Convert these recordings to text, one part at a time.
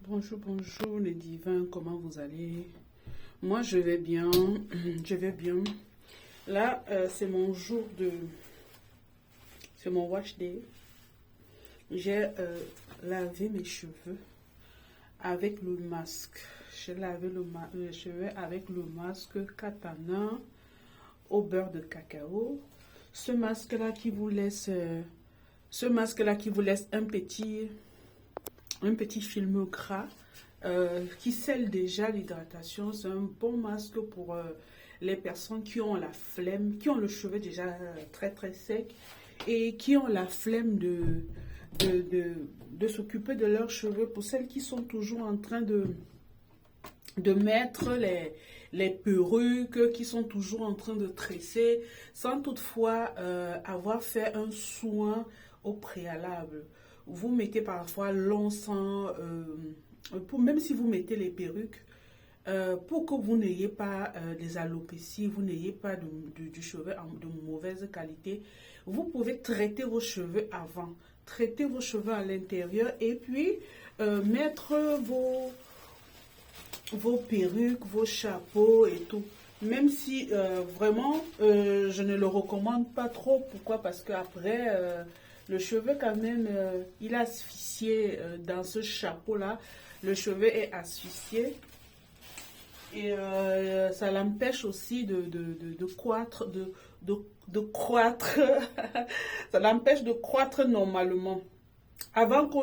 Bonjour, bonjour les divins, comment vous allez? Moi je vais bien, je vais bien. Là, c'est mon jour de, c'est mon wash day. J'ai lavé mes cheveux avec le masque. J'ai lavé les cheveux avec le masque Katana au beurre de cacao. Ce masque-là qui vous laisse, un petit film gras qui scelle déjà l'hydratation. C'est un bon masque pour les personnes qui ont la flemme, qui ont le cheveu déjà très très sec et qui ont la flemme de, de, de s'occuper de leurs cheveux. Pour celles qui sont toujours en train de mettre les perruques, qui sont toujours en train de tresser, sans toutefois avoir fait un soin au préalable. Vous mettez parfois l'encens, même si vous mettez les perruques, pour que vous n'ayez pas des alopécies, vous n'ayez pas du cheveu de mauvaise qualité, vous pouvez traiter vos cheveux avant, traiter vos cheveux à l'intérieur et puis mettre vos perruques, vos chapeaux et tout. Même si vraiment, je ne le recommande pas trop. Pourquoi? Parce qu'après, le cheveu quand même, il est asphyxié dans ce chapeau-là. Le cheveu est asphyxié. Et ça l'empêche aussi de croître, de croître. Ça l'empêche de croître normalement. Avant que...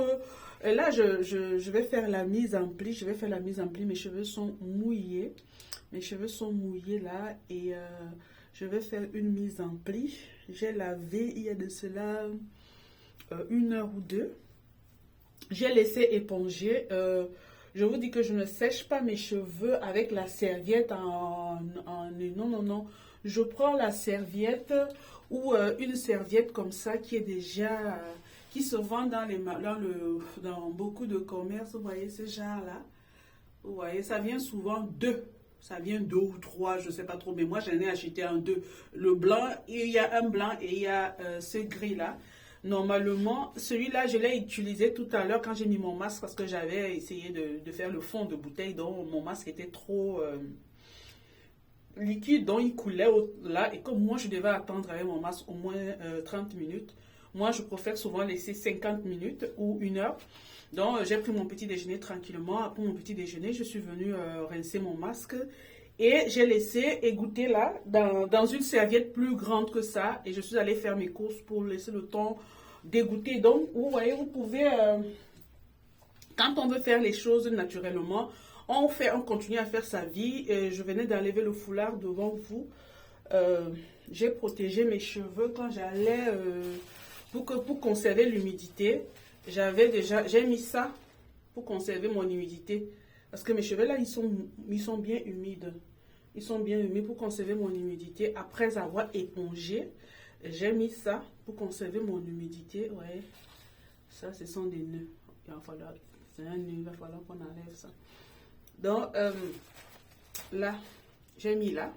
Là, je vais faire la mise en pli. Je vais faire la mise en pli. Mes cheveux sont mouillés. Mes cheveux sont mouillés là. Et je vais faire une mise en pli. J'ai lavé il y a de cela 1 heure ou 2. J'ai laissé éponger. Je vous dis que je ne sèche pas mes cheveux avec la serviette non, non, non. Je prends la serviette ou une serviette comme ça qui est déjà... qui se vend dans beaucoup de commerces. Vous voyez ce genre-là? Vous voyez, ça vient souvent deux. Ça vient 2 ou 3, je ne sais pas trop. Mais moi, j'en ai acheté un 2. Le blanc, il y a un blanc et il y a ce gris-là. Normalement, celui-là, je l'ai utilisé tout à l'heure quand j'ai mis mon masque parce que j'avais essayé de faire le fond de bouteille. Donc, mon masque était trop liquide, donc il coulait là. Et comme moi, je devais attendre avec mon masque au moins 30 minutes. Moi, je préfère souvent laisser 50 minutes ou 1 heure. Donc, j'ai pris mon petit déjeuner tranquillement. Après mon petit déjeuner, je suis venue rincer mon masque. Et j'ai laissé égoutter là, dans une serviette plus grande que ça. Et je suis allée faire mes courses pour laisser le temps d'égoutter. Donc, vous voyez, vous pouvez... quand on veut faire les choses naturellement, on continue à faire sa vie. Et je venais d'enlever le foulard devant vous. J'ai protégé mes cheveux quand j'allais... pour conserver l'humidité, j'ai mis ça pour conserver mon humidité. Parce que mes cheveux là, ils sont bien humides. Ils sont bien humides pour conserver mon humidité. Après avoir épongé, j'ai mis ça pour conserver mon humidité. Ouais. Ça, ce sont des nœuds. C'est un nœud, il va falloir qu'on enlève ça. Donc, là, j'ai mis là.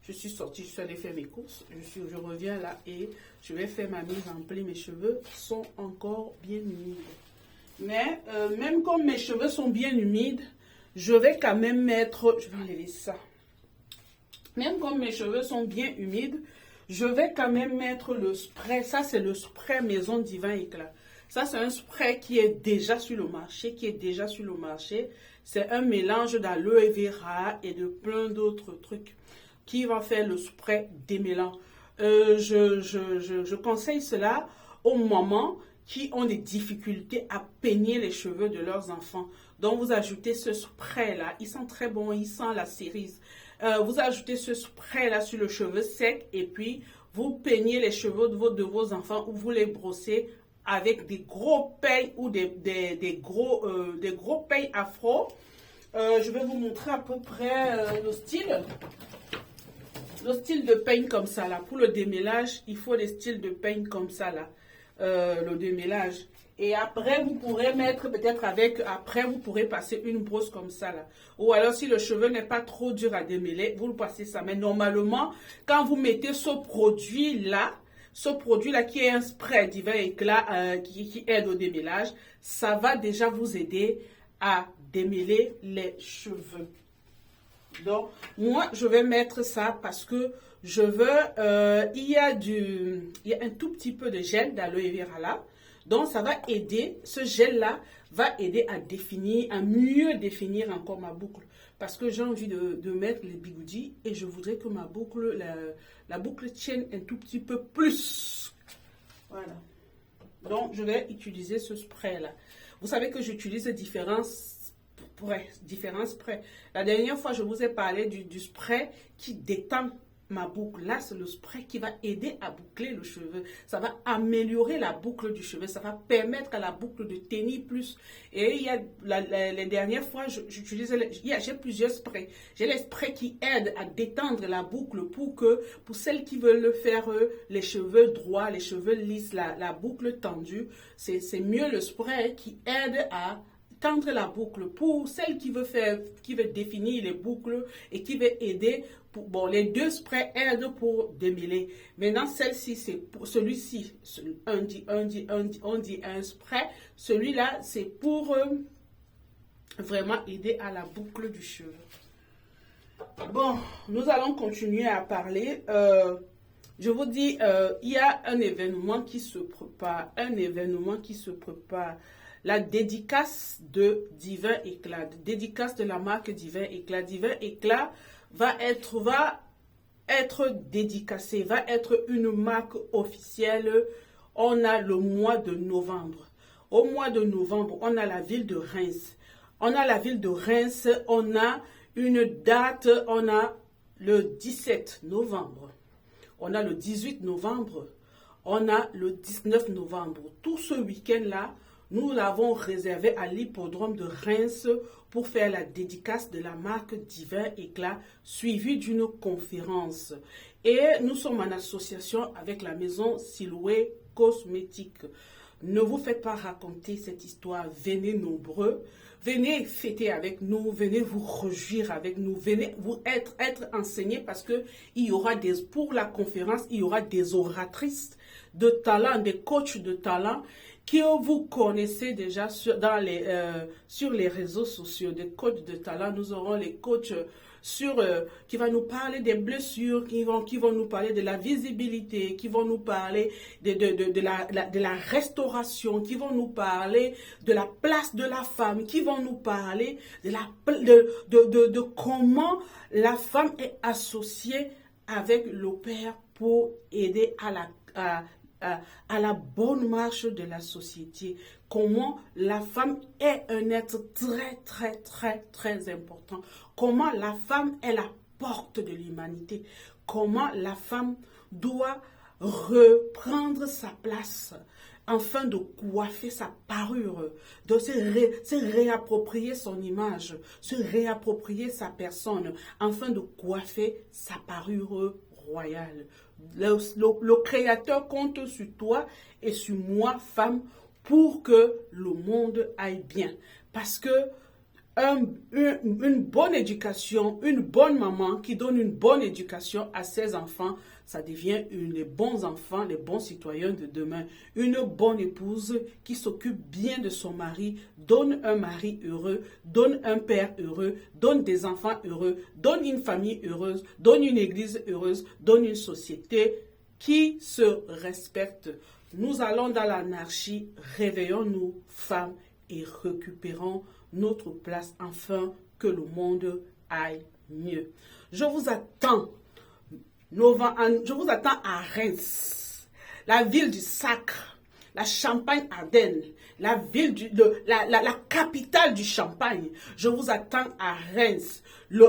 Je suis sortie, je suis allée faire mes courses. Je reviens là et je vais faire ma mise en pli. Mes cheveux sont encore bien humides. Mais même comme mes cheveux sont bien humides, je vais quand même mettre... Je vais enlever ça. Même comme mes cheveux sont bien humides, je vais quand même mettre le spray. Ça, c'est le spray Maison Divin Éclat. Ça, c'est un spray qui est déjà sur le marché. C'est un mélange d'aloe vera et de plein d'autres trucs qui va faire le spray démêlant. Je conseille cela aux mamans qui ont des difficultés à peigner les cheveux de leurs enfants. Donc, vous ajoutez ce spray-là. Il sent très bon, il sent la cerise. Vous ajoutez ce spray-là sur le cheveu sec et puis vous peignez les cheveux de vos enfants ou vous les brossez avec des gros peils ou des gros peils afro. Je vais vous montrer à peu près le style. Le style de peigne comme ça là. Pour le démêlage, il faut des styles de peigne comme ça là. Le démêlage. Et après, vous pourrez mettre peut-être après, vous pourrez passer une brosse comme ça là. Ou alors, si le cheveu n'est pas trop dur à démêler, vous le passez ça. Mais normalement, quand vous mettez ce produit-là qui est un spray divin éclat qui aide au démêlage, ça va déjà vous aider à démêler les cheveux. Donc, moi, je vais mettre ça parce que je veux, il y a un tout petit peu de gel d'aloe vera là. Donc, ça va aider, ce gel-là va aider à définir, à mieux définir encore ma boucle. Parce que j'ai envie de mettre les bigoudis et je voudrais que ma boucle, la boucle tienne un tout petit peu plus. Voilà. Donc, je vais utiliser ce spray-là. Vous savez que j'utilise différents sprays. La dernière fois, je vous ai parlé du spray qui détend ma boucle. Là, c'est le spray qui va aider à boucler le cheveu. Ça va améliorer la boucle du cheveu. Ça va permettre à la boucle de tenir plus. Et il y a les dernières fois, j'ai plusieurs sprays. J'ai les sprays qui aident à détendre la boucle pour celles qui veulent faire les cheveux droits, les cheveux lisses, la boucle tendue. C'est mieux le spray qui aide à tendre la boucle. Pour celle qui veut définir les boucles et qui veut aider, les deux sprays aident pour démêler. Maintenant, celle-ci, c'est pour celui-ci, on dit un spray. Celui-là, c'est pour vraiment aider à la boucle du cheveu. Bon, nous allons continuer à parler. Je vous dis, il y a un événement qui se prépare. La dédicace de Divin Éclat, dédicace de la marque Divin Éclat. Divin Éclat va être dédicacé, va être une marque officielle. On a le mois de novembre. Au mois de novembre, on a la ville de Reims. On a une date, on a le 17 novembre. On a le 18 novembre. On a le 19 novembre. Tout ce week-end-là, nous l'avons réservé à l'hippodrome de Reims pour faire la dédicace de la marque Divin Éclat, suivie d'une conférence. Et nous sommes en association avec la maison Silhouette Cosmétique. Ne vous faites pas raconter cette histoire. Venez nombreux. Venez fêter avec nous. Venez vous réjouir avec nous. Venez vous être enseignés parce que pour la conférence, il y aura des oratrices de talent, des coachs de talent que vous connaissez déjà sur les réseaux sociaux, des coachs de talent. Nous aurons les coachs qui vont nous parler des blessures, qui vont nous parler de la visibilité, qui vont nous parler de la restauration, qui vont nous parler de la place de la femme, qui vont nous parler de comment la femme est associée avec le père pour aider à la bonne marche de la société. Comment la femme est un être très, très, très, très important. Comment la femme est la porte de l'humanité. Comment la femme doit reprendre sa place afin de coiffer sa parure, de se réapproprier son image, se réapproprier sa personne, afin de coiffer sa parure royale. Le Créateur compte sur toi et sur moi, femme, pour que le monde aille bien. Parce que une bonne éducation, une bonne maman qui donne une bonne éducation à ses enfants, ça devient les bons enfants, les bons citoyens de demain. Une bonne épouse qui s'occupe bien de son mari, donne un mari heureux, donne un père heureux, donne des enfants heureux, donne une famille heureuse, donne une église heureuse, donne une société qui se respecte. Nous allons dans l'anarchie, réveillons-nous, femmes, et récupérons notre place afin que le monde aille mieux. Je vous attends à Reims, la ville du sacre, la Champagne-Ardenne, la capitale du Champagne. Je vous attends à Reims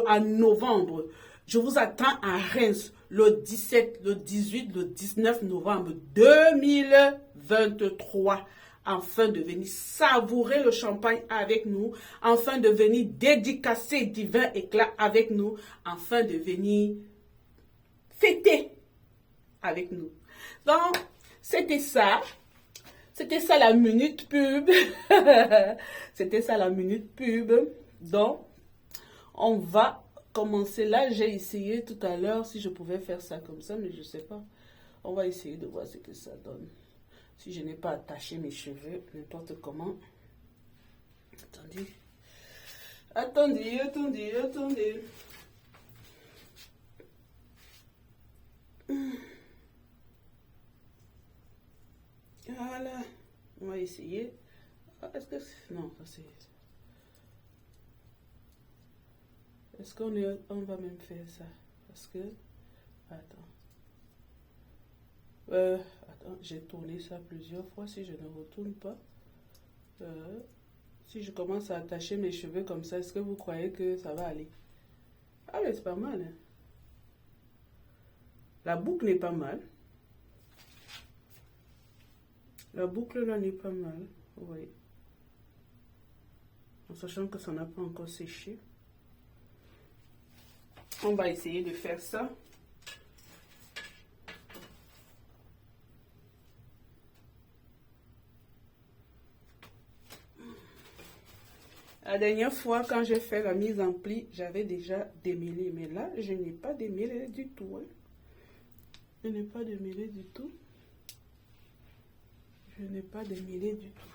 en novembre. Je vous attends à Reims le 17, le 18, le 19 novembre 2023. Afin de venir savourer le champagne avec nous, afin de venir dédicacer Divin Éclat avec nous, afin de venir fêter avec nous. Donc, c'était ça la minute pub. C'était ça la minute pub. Donc, on va commencer. Là, j'ai essayé tout à l'heure si je pouvais faire ça comme ça, mais je ne sais pas. On va essayer de voir ce que ça donne. Si je n'ai pas attaché mes cheveux, n'importe comment. Attendez, Attendez, attendez, attendez. Voilà. On va essayer. Est-ce que... Non, ça c'est... Est-ce qu'on va même faire ça? Parce que... Attends. Attends, j'ai tourné ça plusieurs fois. Si je ne retourne pas... si je commence à attacher mes cheveux comme ça, est-ce que vous croyez que ça va aller? Ah mais c'est pas mal. Hein? La boucle n'est pas mal. La boucle là n'est pas mal. Oui. En sachant que ça n'a pas encore séché. On va essayer de faire ça. La dernière fois, quand j'ai fait la mise en pli, j'avais déjà démêlé. Mais là, je n'ai pas démêlé du tout. Hein. Je n'ai pas démêlé du tout. Je n'ai pas démêlé du tout.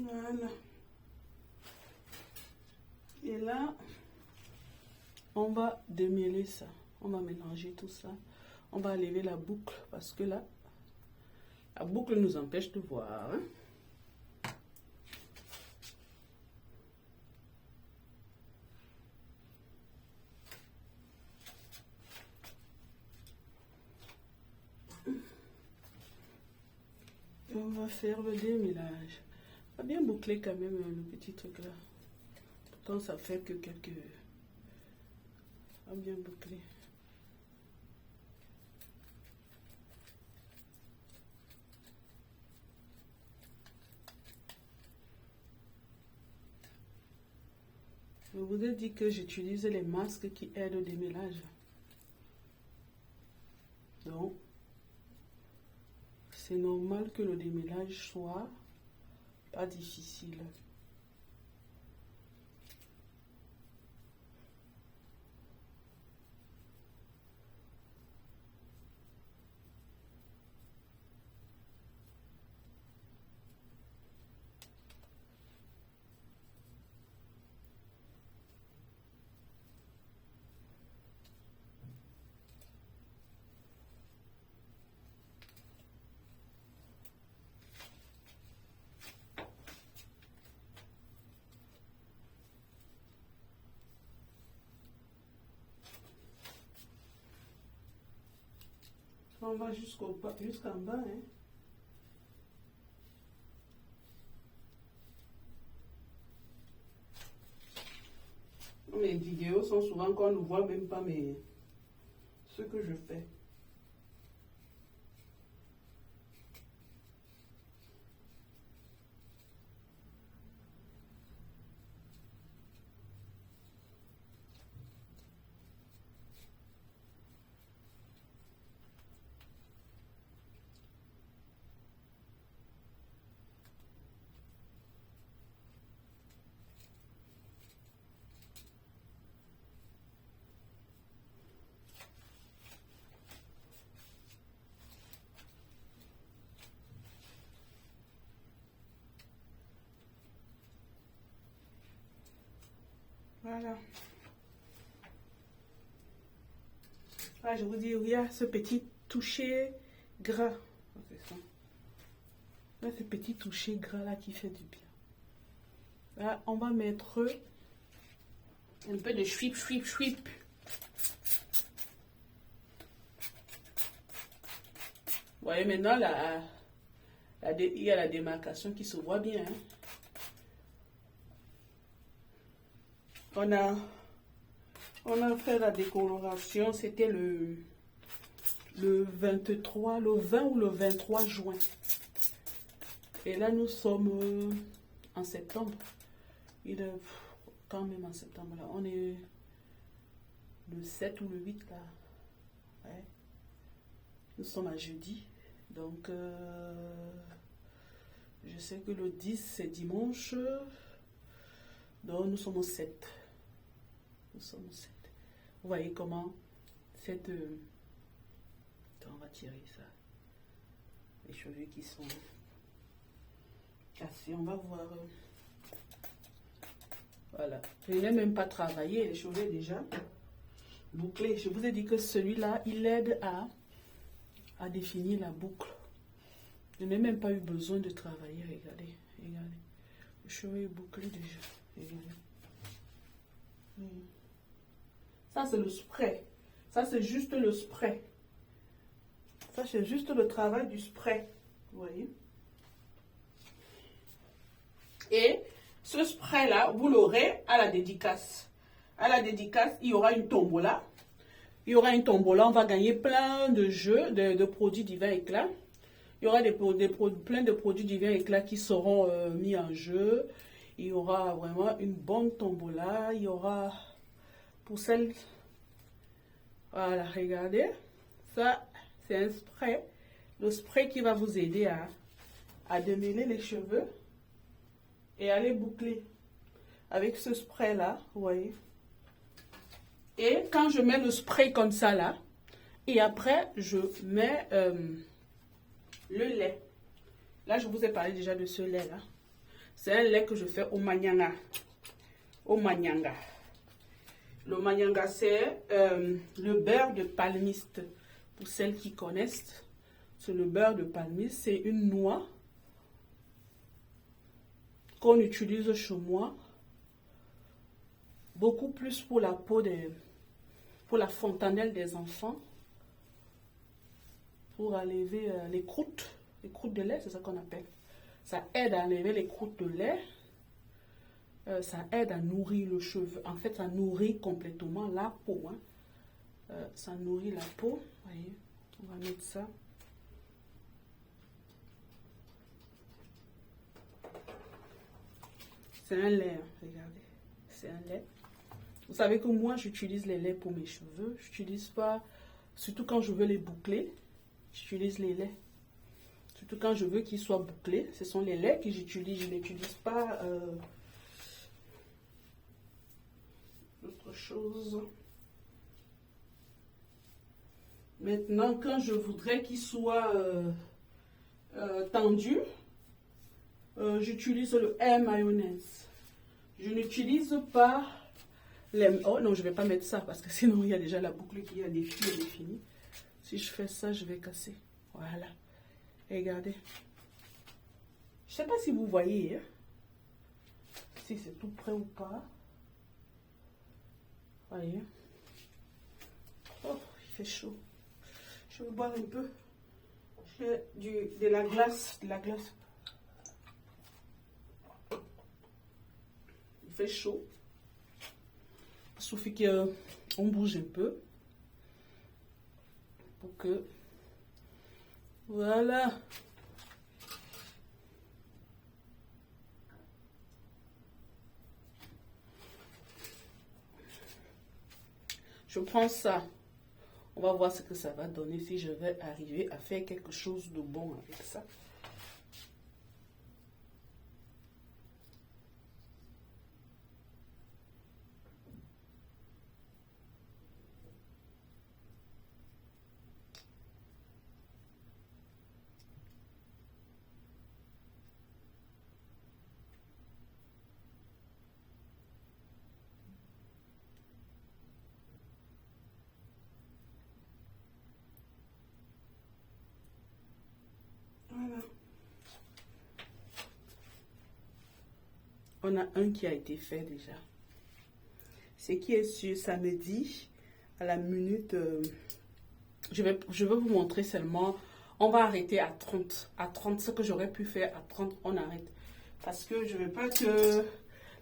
Voilà. Et là, on va démêler ça. On va mélanger tout ça. On va lever la boucle parce que là, la boucle nous empêche de voir. Hein? On va faire le démêlage. On va bien boucler quand même le petit truc là. Pourtant ça fait que quelques... On va bien boucler. Je vous ai dit que j'utilise les masques qui aident au démêlage. Donc, c'est normal que le démêlage soit pas difficile. On va jusqu'en bas. Hein. Mes vidéos sont souvent qu'on ne voit même pas ce que je fais. Voilà. Ah, je vous dis, il y a ce petit toucher gras. Là, ce petit toucher gras là qui fait du bien. Là, on va mettre un peu de chouip, chouip, chouip. Vous voyez maintenant, il y a la démarcation qui se voit bien. Hein. On a fait la décoloration, c'était le 23, le 20 ou le 23 juin. Et là, nous sommes en septembre. Il est quand même en septembre. Là. On est le 7 ou le 8 là. Ouais. Nous sommes à jeudi. Donc, je sais que le 10 c'est dimanche. Donc, nous sommes au 7. Nous sommes au 7. Vous voyez comment cette... on va tirer ça. Les cheveux qui sont cassés. On va voir. Voilà. Je n'ai même pas travaillé. Les cheveux déjà bouclés. Je vous ai dit que celui-là, il aide à définir la boucle. Je n'ai même pas eu besoin de travailler. Regardez. Regardez. Le cheveu est bouclé déjà. Regardez. Ça, c'est le spray. Ça, c'est juste le spray. Ça, c'est juste le travail du spray. Vous voyez? Et ce spray-là, vous l'aurez à la dédicace. À la dédicace, il y aura une tombola. Il y aura une tombola. On va gagner plein de jeux, de produits divers éclats. Il y aura plein de produits divers éclats qui seront mis en jeu. Il y aura vraiment une bonne tombola. Il y aura, pour celles... Voilà, regardez. Ça, c'est un spray. Le spray qui va vous aider à démêler les cheveux et à les boucler. Avec ce spray-là, vous voyez. Et quand je mets le spray comme ça, là, et après, je mets le lait. Là, je vous ai parlé déjà de ce lait-là. C'est un lait que je fais au manyanga. Au manyanga. Le manyanga, c'est le beurre de palmiste. Pour celles qui connaissent, c'est le beurre de palmiste. C'est une noix qu'on utilise chez moi. Beaucoup plus pour la peau pour la fontanelle des enfants. Pour enlever les croûtes de lait, c'est ça qu'on appelle. Ça aide à enlever les croûtes de lait. Ça aide à nourrir le cheveu. En fait, ça nourrit complètement la peau. Hein. Ça nourrit la peau. Voyez, on va mettre ça. C'est un lait, hein. Regardez. C'est un lait. Vous savez que moi, j'utilise les laits pour mes cheveux. J'utilise pas, surtout quand je veux les boucler, j'utilise les laits. Surtout quand je veux qu'ils soient bouclés, ce sont les laits que j'utilise. Je n'utilise pas autre chose. Maintenant, quand je voudrais qu'ils soient tendus, j'utilise le air mayonnaise. Je n'utilise pas les... Oh non, je ne vais pas mettre ça parce que sinon il y a déjà la boucle qui a définie. Si je fais ça, je vais casser. Voilà. Regardez. Je ne sais pas si vous voyez. Hein? Si c'est tout près ou pas. Voyez. Oh, il fait chaud. Je vais boire un peu. J'ai de la glace. De la glace. Il fait chaud. Il suffit qu'on bouge un peu. Pour que... Voilà. Je prends ça. On va voir ce que ça va donner si je vais arriver à faire quelque chose de bon avec ça. Voilà. On a un qui a été fait déjà. Ce qui est sûr, samedi, à la minute, je vais vous montrer seulement, on va arrêter à 30. À 30, ce que j'aurais pu faire à 30, on arrête. Parce que je ne veux pas que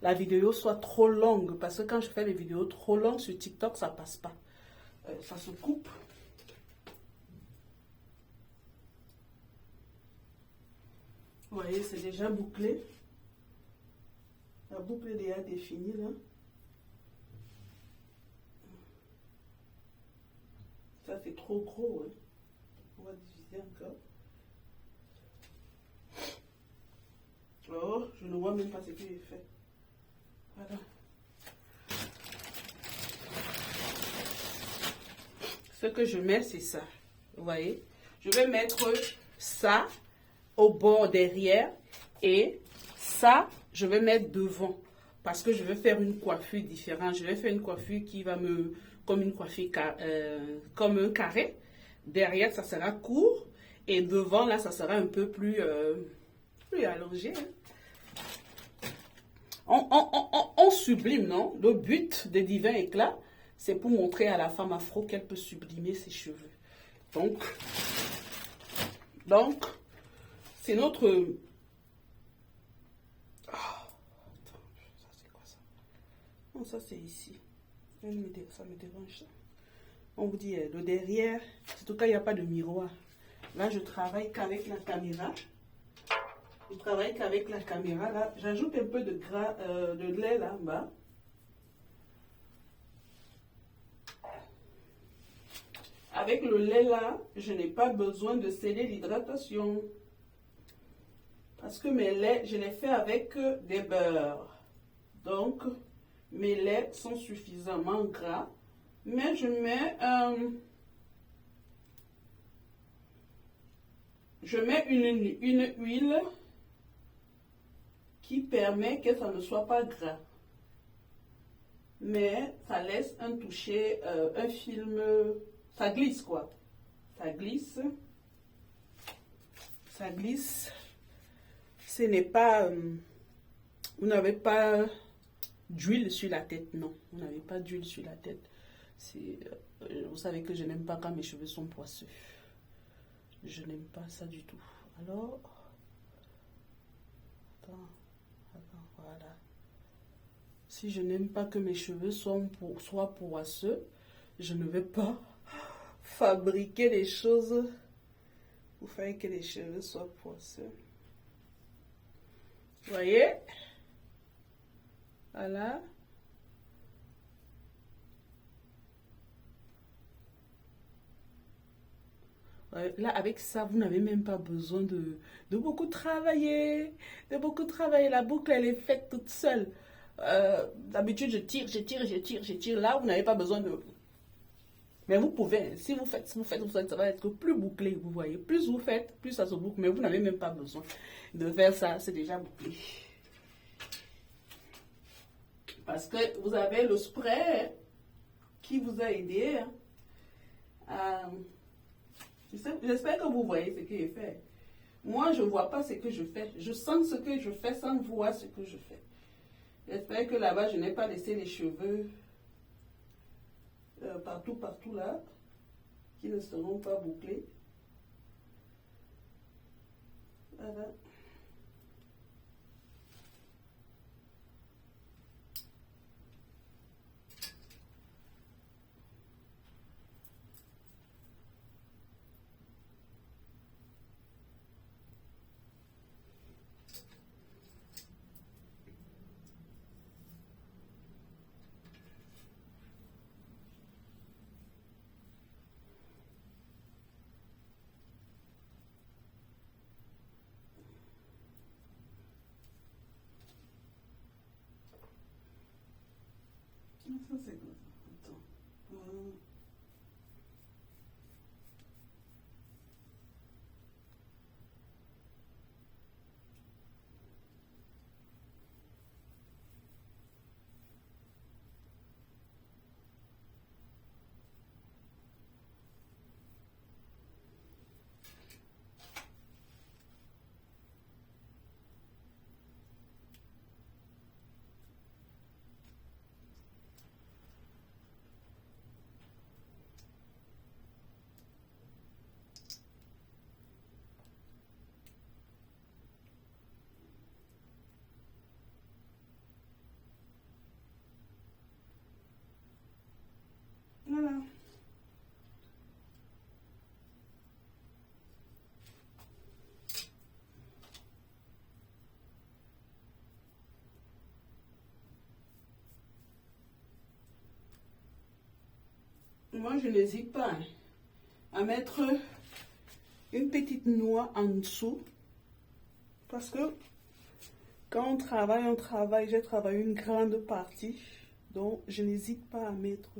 la vidéo soit trop longue. Parce que quand je fais des vidéos trop longues sur TikTok, ça ne passe pas. Ça se coupe. Vous voyez, c'est déjà bouclé. La boucle est déjà définie là. Ça, c'est trop gros. Hein. On va diviser encore. Oh, je ne vois même pas ce que j'ai fait. Voilà. Ce que je mets, c'est ça. Vous voyez? Je vais mettre ça au bord derrière et ça, je vais mettre devant. Parce que je vais faire une coiffure différente. Je vais faire une coiffure qui va me... Comme une coiffure, comme un carré. Derrière, ça sera court. Et devant, là, ça sera un peu plus allongé. Hein. On sublime, non? Le but des divins éclats, c'est pour montrer à la femme afro qu'elle peut sublimer ses cheveux. Donc c'est notre... Oh, attends, ça c'est quoi ça? Non, ça c'est ici. Ça me dérange ça. On vous dit le derrière, en tout cas il n'y a pas de miroir. Là je travaille qu'avec la caméra. Je travaille qu'avec la caméra là. J'ajoute un peu de lait là en bas. Avec le lait là, je n'ai pas besoin de sceller l'hydratation. Parce que mes laits, je les fais avec des beurres. Donc, mes laits sont suffisamment gras. Mais je mets une huile qui permet que ça ne soit pas gras. Mais ça laisse un toucher, un film... Ça glisse quoi. Ça glisse. Ça glisse. Ce n'est pas... vous n'avez pas d'huile sur la tête. Non, vous n'avez pas d'huile sur la tête. Vous savez que je n'aime pas quand mes cheveux sont poisseux. Je n'aime pas ça du tout. Alors... Attends, voilà. Si je n'aime pas que mes cheveux soient poisseux, je ne vais pas fabriquer des choses pour faire que les cheveux soient poisseux. Vous voyez? Voilà. Là, avec ça, vous n'avez même pas besoin de beaucoup travailler. La boucle, elle est faite toute seule. D'habitude, je tire. Là, vous n'avez pas besoin de... Mais vous pouvez, si vous faites, ça va être plus bouclé, vous voyez. Plus vous faites, plus ça se boucle. Mais vous n'avez même pas besoin de faire ça, c'est déjà bouclé. Parce que vous avez le spray qui vous a aidé à... J'espère que vous voyez ce que j'ai fait. Moi, je ne vois pas ce que je fais. Je sens ce que je fais sans voir ce que je fais. J'espère que là-bas, je n'ai pas laissé les cheveux partout là, qui ne seront pas bouclés. Voilà. Ça, c'est quoi ça? Attends. moi, je n'hésite pas hein, à mettre une petite noix en dessous. Parce que quand on travaille. J'ai travaillé une grande partie. Donc, je n'hésite pas à mettre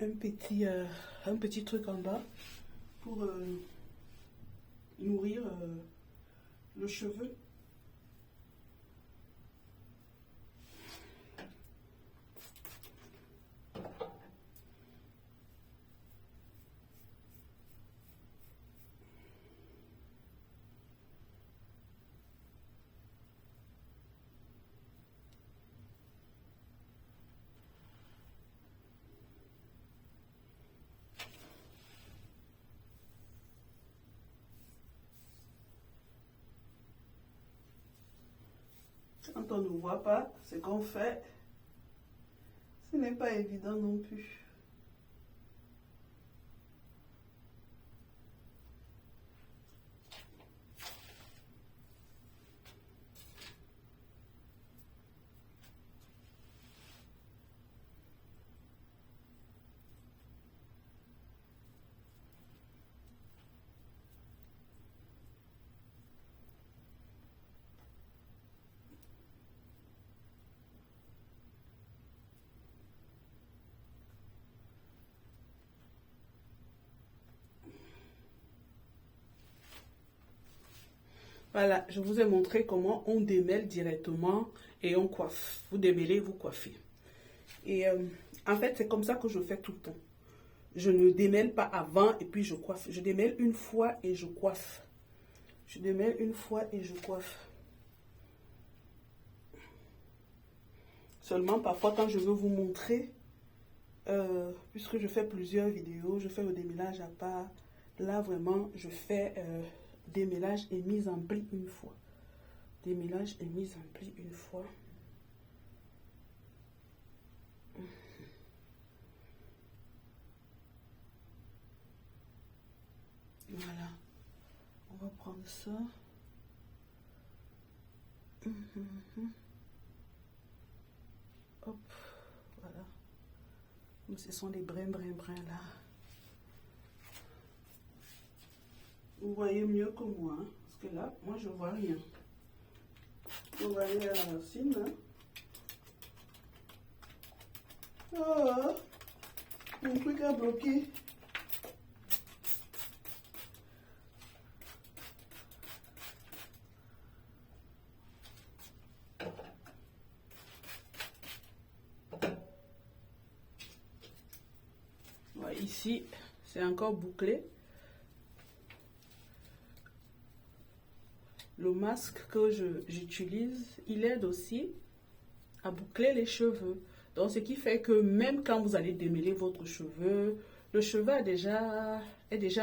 un petit truc en bas pour nourrir le cheveu. Quand on ne voit pas ce qu'on fait, ce n'est pas évident non plus. Voilà, je vous ai montré comment on démêle directement et on coiffe. Vous démêlez, vous coiffez. Et en fait, c'est comme ça que je fais tout le temps. Je ne démêle pas avant et puis je coiffe. Je démêle une fois et je coiffe. Je démêle une fois et je coiffe. Seulement, parfois, quand je veux vous montrer, puisque je fais plusieurs vidéos, je fais le démêlage à part. Là, vraiment, je fais démêlage et mise en pli une fois. Démêlage et mise en pli une fois. Voilà. On va prendre ça. Hop. Voilà. Ce sont des brins là. Vous voyez mieux que moi, hein, parce que là, moi, je vois rien. On va aller à la racine. Hein. Oh, mon truc a bloqué. Ouais, ici, c'est encore bouclé. Le masque que j'utilise, il aide aussi à boucler les cheveux. Donc, ce qui fait que même quand vous allez démêler votre cheveu, le cheveu est déjà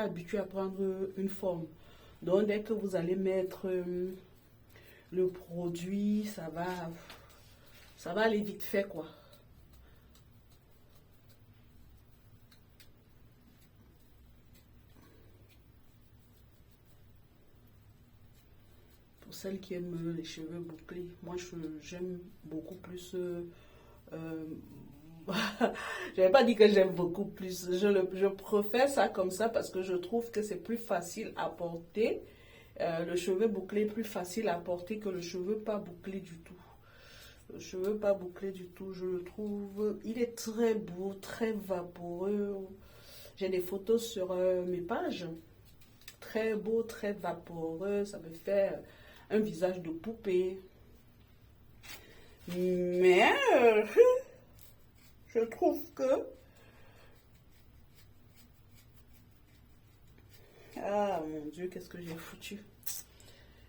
habitué à prendre une forme. Donc, dès que vous allez mettre le produit, ça va aller vite fait, quoi. Celle qui aime les cheveux bouclés, moi j'aime beaucoup plus. Je vais pas dire que j'aime beaucoup plus. Je préfère ça comme ça parce que je trouve que c'est plus facile à porter. Le cheveu bouclé est plus facile à porter que le cheveu pas bouclé du tout. Le cheveu pas bouclé du tout, je le trouve. Il est très beau, très vaporeux. J'ai des photos sur mes pages. Très beau, très vaporeux. Ça me fait un visage de poupée. Mais je trouve que ah mon Dieu, qu'est-ce que j'ai foutu.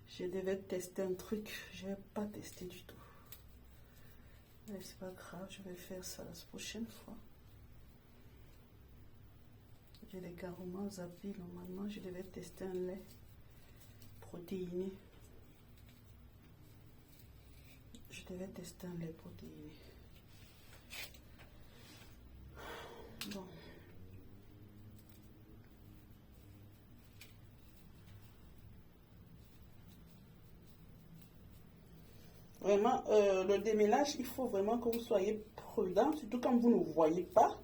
Je devais tester un truc, je n'ai pas testé du tout. Mais c'est pas grave, je vais faire ça la prochaine fois. J'ai des carrément zappés. Normalement, je devais tester un lait protéiné. Je devais tester un lait protéiné. Bon. Vraiment, le démêlage, il faut vraiment que vous soyez prudent, surtout quand vous ne voyez pas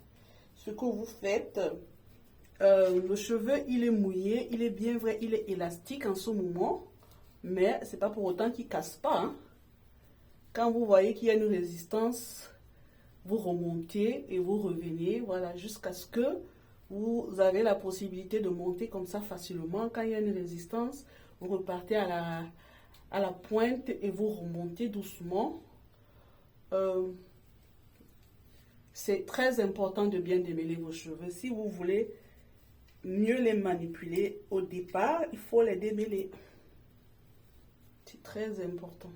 ce que vous faites. Le cheveu, il est mouillé, il est bien vrai, il est élastique en ce moment, mais c'est pas pour autant qu'il casse pas, hein. Quand vous voyez qu'il y a une résistance, vous remontez et vous revenez, voilà, jusqu'à ce que vous avez la possibilité de monter comme ça facilement. Quand il y a une résistance, vous repartez à la pointe et vous remontez doucement. C'est très important de bien démêler vos cheveux. Si vous voulez mieux les manipuler au départ, il faut les démêler. C'est très important.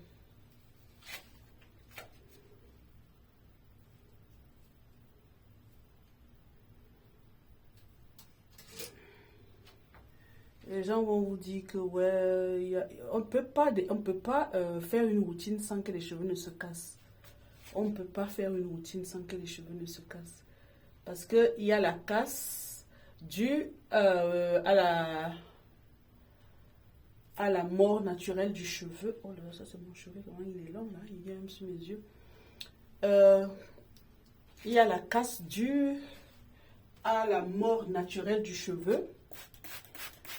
Les gens vont vous dire que ouais, on ne peut pas faire une routine sans que les cheveux ne se cassent. On ne peut pas faire une routine sans que les cheveux ne se cassent. Parce qu'il y a la casse due à la mort naturelle du cheveu. Oh là, ça c'est mon cheveu, comment il est long là, il vient même sur mes yeux. Il y a la casse due à la mort naturelle du cheveu.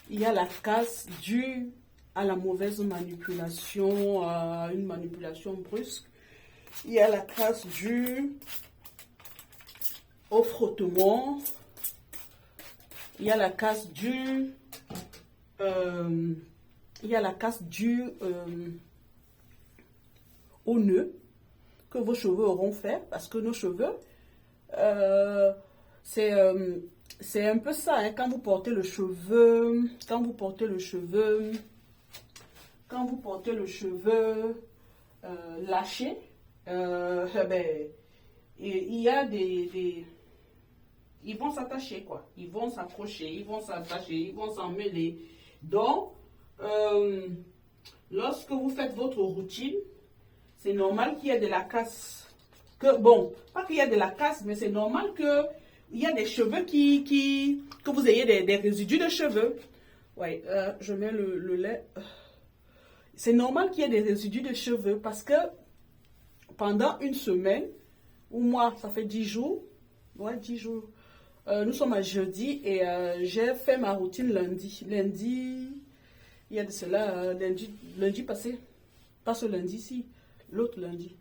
Il y a la casse due à la mauvaise manipulation, à une manipulation brusque. Il y a la casse due au frottement. Il y a la casse due au nœud que vos cheveux auront fait, parce que nos cheveux, c'est un peu ça, hein, quand vous portez le cheveu lâché, ben, il y a ils vont s'attacher, quoi. Ils vont s'accrocher, ils vont s'attacher, ils vont s'en mêler. Donc, lorsque vous faites votre routine, c'est normal qu'il y ait de la casse. Bon, pas qu'il y ait de la casse, mais c'est normal qu'il y a des cheveux que vous ayez des résidus de cheveux. Ouais, je mets le lait. C'est normal qu'il y ait des résidus de cheveux parce que pendant une semaine, ou moi, ça fait 10 jours. Ouais, 10 jours. Nous sommes à jeudi et j'ai fait ma routine lundi. Lundi, il y a de cela, lundi passé. Pas ce lundi-ci, l'autre lundi.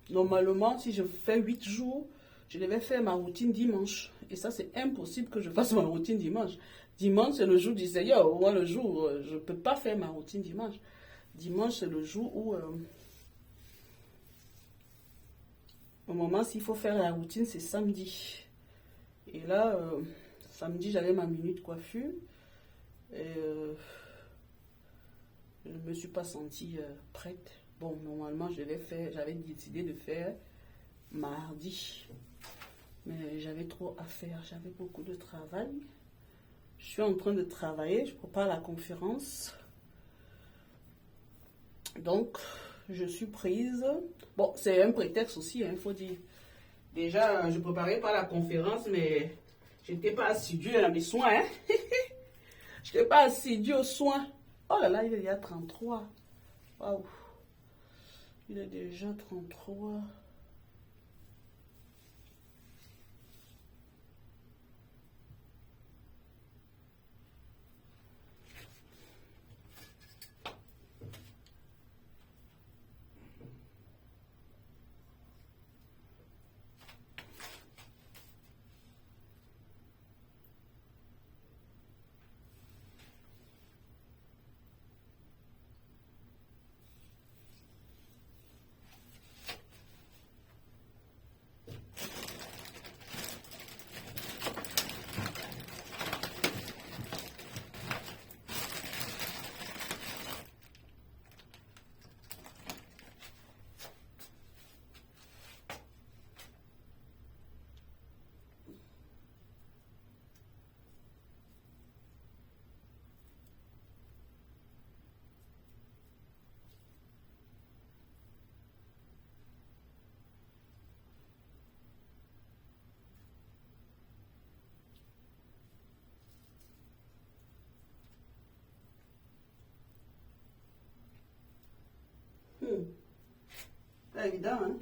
Normalement, si je fais 8 jours, je devais faire ma routine dimanche. Et ça, c'est impossible que je fasse ma routine dimanche. Dimanche, c'est le jour du Seigneur. Moi, le jour, je ne peux pas faire ma routine dimanche. Dimanche, c'est le jour où... au moment, s'il faut faire la routine, c'est samedi. Et là, samedi, j'avais ma minute coiffure. Et je ne me suis pas sentie prête. Bon, normalement, j'avais décidé de faire mardi. Mais j'avais trop à faire. J'avais beaucoup de travail. Je suis en train de travailler. Je prépare la conférence. Donc, je suis prise. Bon, c'est un prétexte aussi, il faut dire. Déjà, je préparais pas la conférence, mais je n'étais pas assidue à mes soins. Hein? Je n'étais pas assidue aux soins. Oh là là, il est déjà 33. Waouh. Il est déjà 33. Pas évident, hein?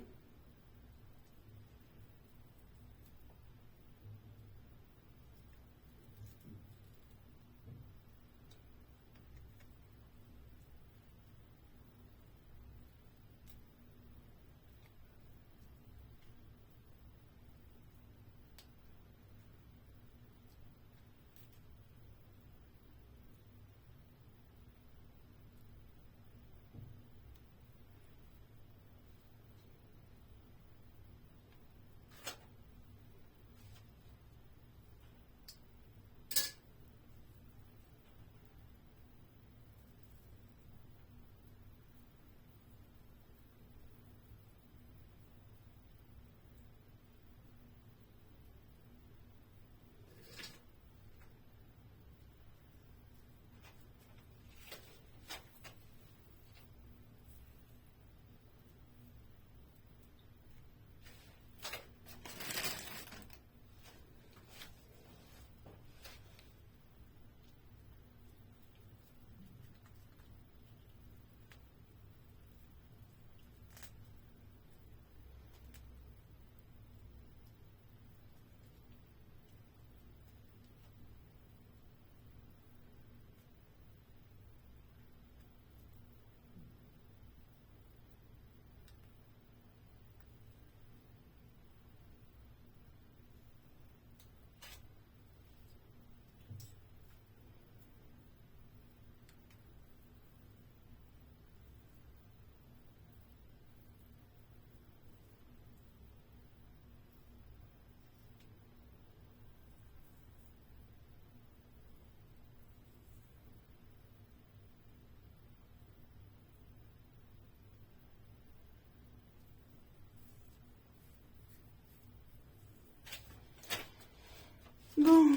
Bon.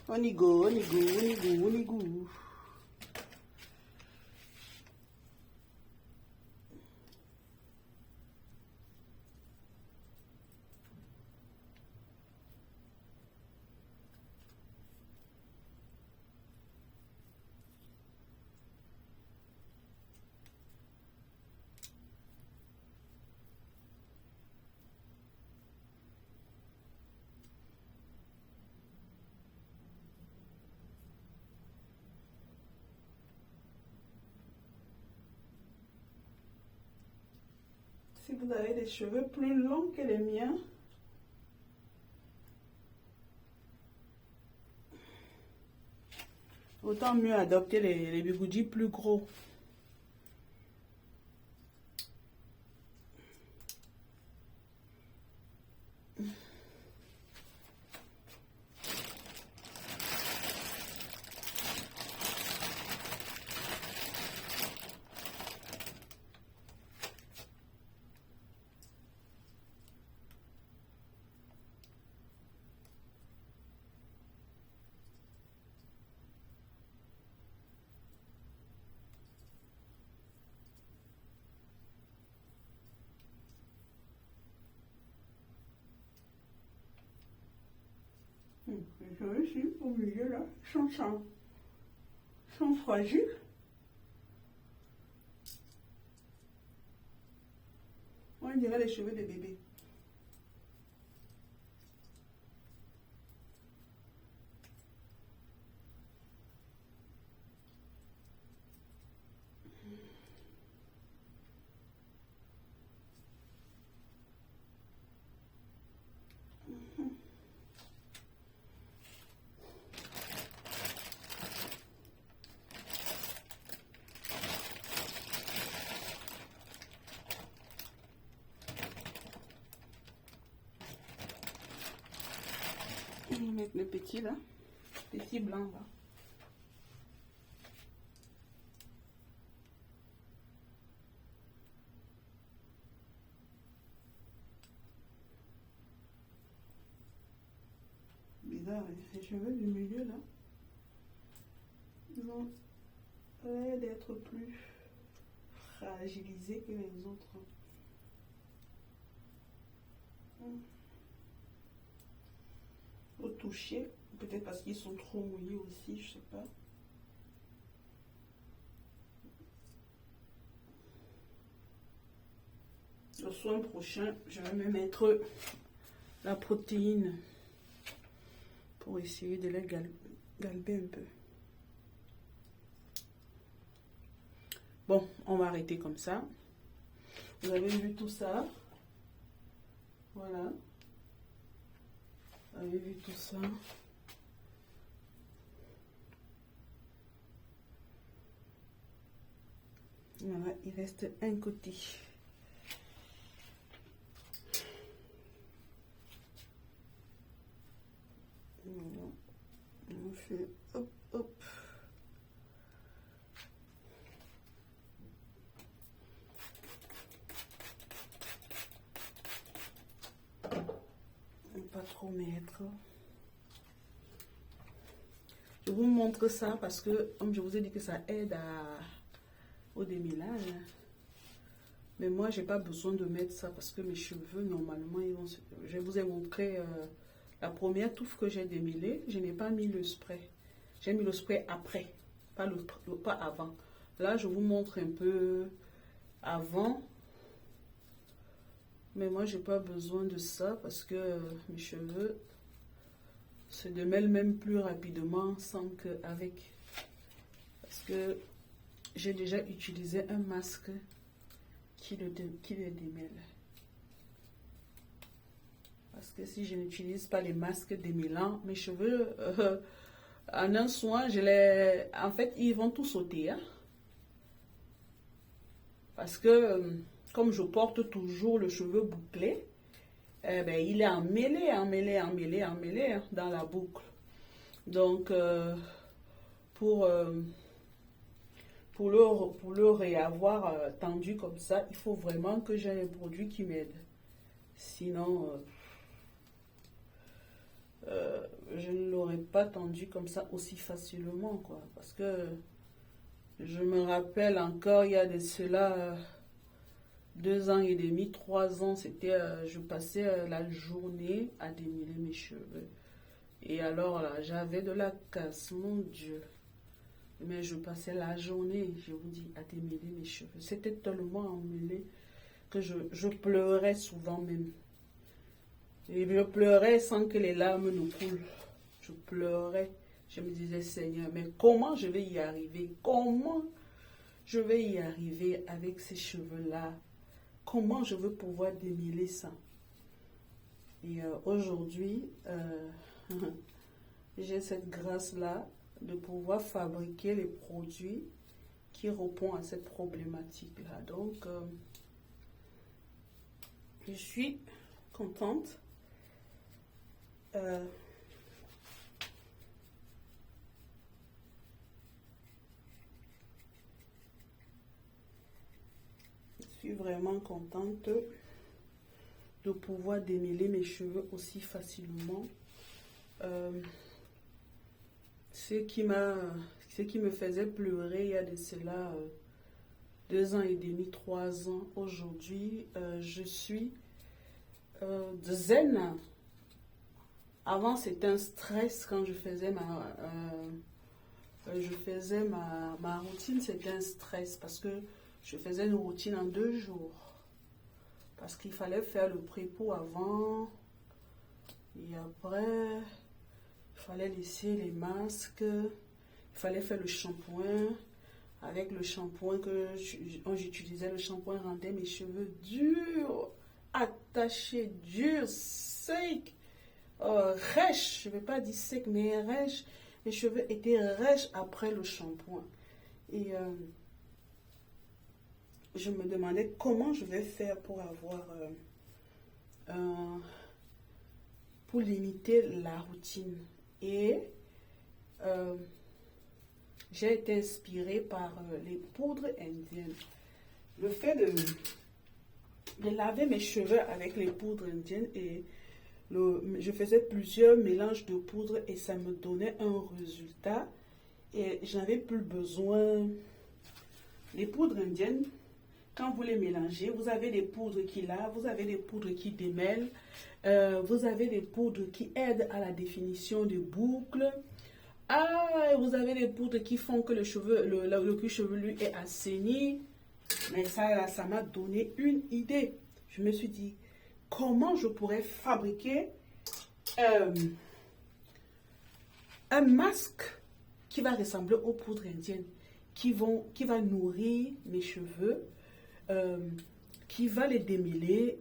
On y go, on y go, on y go, on y go. Si vous avez des cheveux plus longs que les miens, autant mieux adopter les bigoudis plus gros. Les cheveux ici, au milieu là, sont fragiles. On dirait les cheveux de bébé. Je vais mettre le petit là, petit blanc là. Bizarre, les cheveux du milieu là, ils ont l'air d'être plus fragilisés que les autres. Au toucher, peut-être parce qu'ils sont trop mouillés aussi, je sais pas. Le soin prochain, je vais me mettre la protéine pour essayer de les galber un peu. Bon, on va arrêter comme ça. Vous avez vu tout ça. Voilà. Vous avez vu tout ça. Voilà, il reste un côté. Voilà. On fait hop, hop. Pas trop mettre. Je vous montre ça parce que, comme je vous ai dit que ça aide au démêlage. Mais moi, j'ai pas besoin de mettre ça parce que mes cheveux, normalement, ils vont se... Je vous ai montré la première touffe que j'ai démêlée. Je n'ai pas mis le spray. J'ai mis le spray après, pas avant. Là, je vous montre un peu avant. Mais moi, j'ai pas besoin de ça parce que mes cheveux se démêlent même plus rapidement sans qu'avec. Parce que j'ai déjà utilisé un masque qui le démêle. Parce que si je n'utilise pas les masques démêlants, mes cheveux, en un soin, en fait, ils vont tous sauter. Hein? Parce que... comme je porte toujours le cheveu bouclé, ben, il est emmêlé hein, dans la boucle. Donc, pour le réavoir tendu comme ça, il faut vraiment que j'ai un produit qui m'aide. Sinon, je ne l'aurais pas tendu comme ça aussi facilement, quoi. Parce que je me rappelle encore, il y a de cela... 2 ans et demi, 3 ans, c'était, je passais la journée à démêler mes cheveux. Et alors là, j'avais de la casse, mon Dieu. Mais je passais la journée, je vous dis, à démêler mes cheveux. C'était tellement emmêlé que je pleurais souvent même. Et je pleurais sans que les larmes ne coulent. Je pleurais. Je me disais, Seigneur, mais comment je vais y arriver? Comment je vais y arriver avec ces cheveux-là? Comment je veux pouvoir démêler ça? Et aujourd'hui, j'ai cette grâce-là de pouvoir fabriquer les produits qui répondent à cette problématique-là. Donc, je suis contente. Je suis vraiment contente de pouvoir démêler mes cheveux aussi facilement. Ce qui me faisait pleurer il y a de cela 2 ans et demi, 3 ans. Aujourd'hui, je suis zen. Avant, c'était un stress quand je faisais ma routine, c'était un stress parce que je faisais une routine en 2 jours. Parce qu'il fallait faire le pré-pot avant et après, il fallait laisser les masques, il fallait faire le shampoing. Avec le shampoing quand j'utilisais, le shampoing rendait mes cheveux durs, attachés, durs, secs, rêches. Je ne vais pas dire secs, mais rêches. Les cheveux étaient rêches après le shampoing. Et je me demandais comment je vais faire pour avoir, pour limiter la routine. Et j'ai été inspirée par les poudres indiennes. Le fait de laver mes cheveux avec les poudres indiennes et je faisais plusieurs mélanges de poudres et ça me donnait un résultat et je n'avais plus besoin. Les poudres indiennes, quand vous les mélangez, vous avez des poudres qui lavent, vous avez des poudres qui démêlent, vous avez des poudres qui aident à la définition des boucles. Ah, vous avez des poudres qui font que le cuir chevelu est assaini. Mais ça m'a donné une idée. Je me suis dit, comment je pourrais fabriquer un masque qui va ressembler aux poudres indiennes, qui va nourrir mes cheveux, qui va les démêler,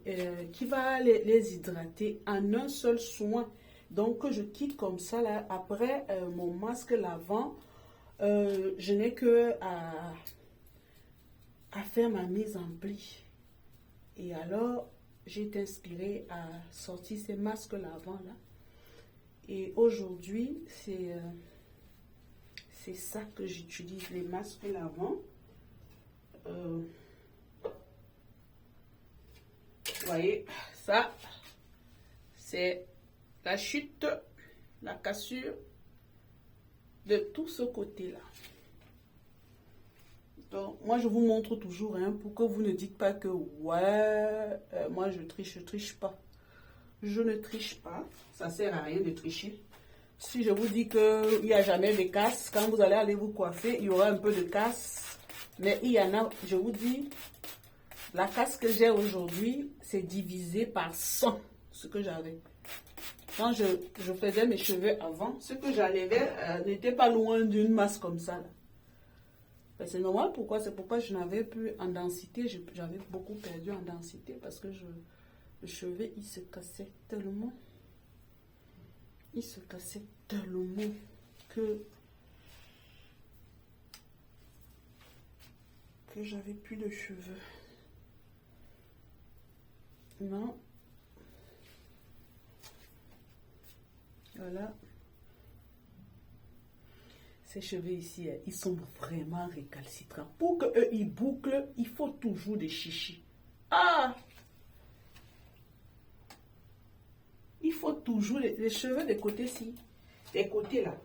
qui va les hydrater en un seul soin. Donc, je quitte comme ça, là, après mon masque lavant, je n'ai que à faire ma mise en pli. Et alors, j'ai été inspirée à sortir ces masques lavants là. Et aujourd'hui, c'est ça que j'utilise, les masques lavants. Vous voyez, ça, c'est la chute, la cassure de tout ce côté-là. Donc, moi, je vous montre toujours, hein, pour que vous ne dites pas que, ouais, moi, je triche pas. Je ne triche pas. Ça sert à rien de tricher. Si je vous dis qu'il n'y a jamais de casse, quand vous allez aller vous coiffer, il y aura un peu de casse. Mais il y en a, je vous dis, la casse que j'ai aujourd'hui, c'est divisé par 100 ce que j'avais. Quand je faisais mes cheveux avant, ce que j'enlevais n'était pas loin d'une masse comme ça. Ben, c'est normal, pourquoi? C'est pourquoi je n'avais plus en densité, j'avais beaucoup perdu en densité parce que le cheveu, il se cassait tellement. Il se cassait tellement que j'avais plus de cheveux. Non. Voilà. Ces cheveux ici, ils sont vraiment récalcitrants. Pour qu'eux, ils bouclent, il faut toujours des chichis. Ah! Il faut toujours les cheveux des côtés-ci. Des côtés là.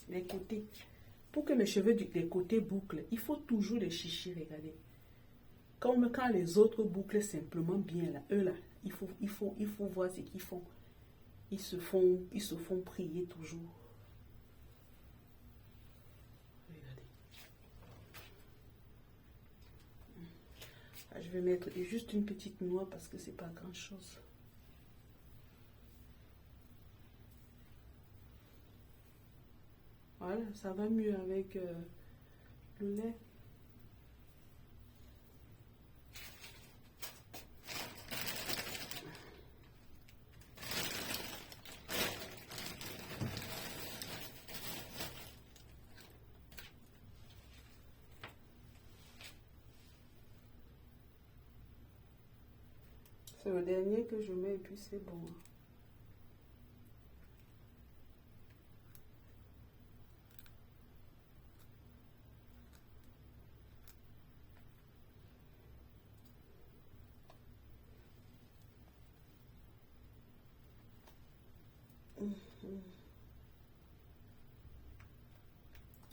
Les côtés. Pour que mes cheveux des côtés bouclent, il faut toujours des chichis, regardez. Comme quand les autres bouclent simplement bien là. Eux là, il faut voir ce qu'ils font. Ils se font prier toujours. Regardez. Je vais mettre juste une petite noix parce que c'est pas grand chose. Voilà, ça va mieux avec le lait. C'est le dernier que je mets et puis c'est bon.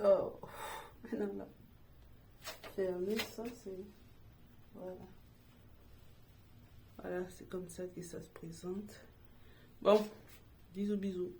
Oh, non, là. Fermer ça, c'est... Voilà. Voilà, c'est comme ça que ça se présente. Bon, Bisous, bisous.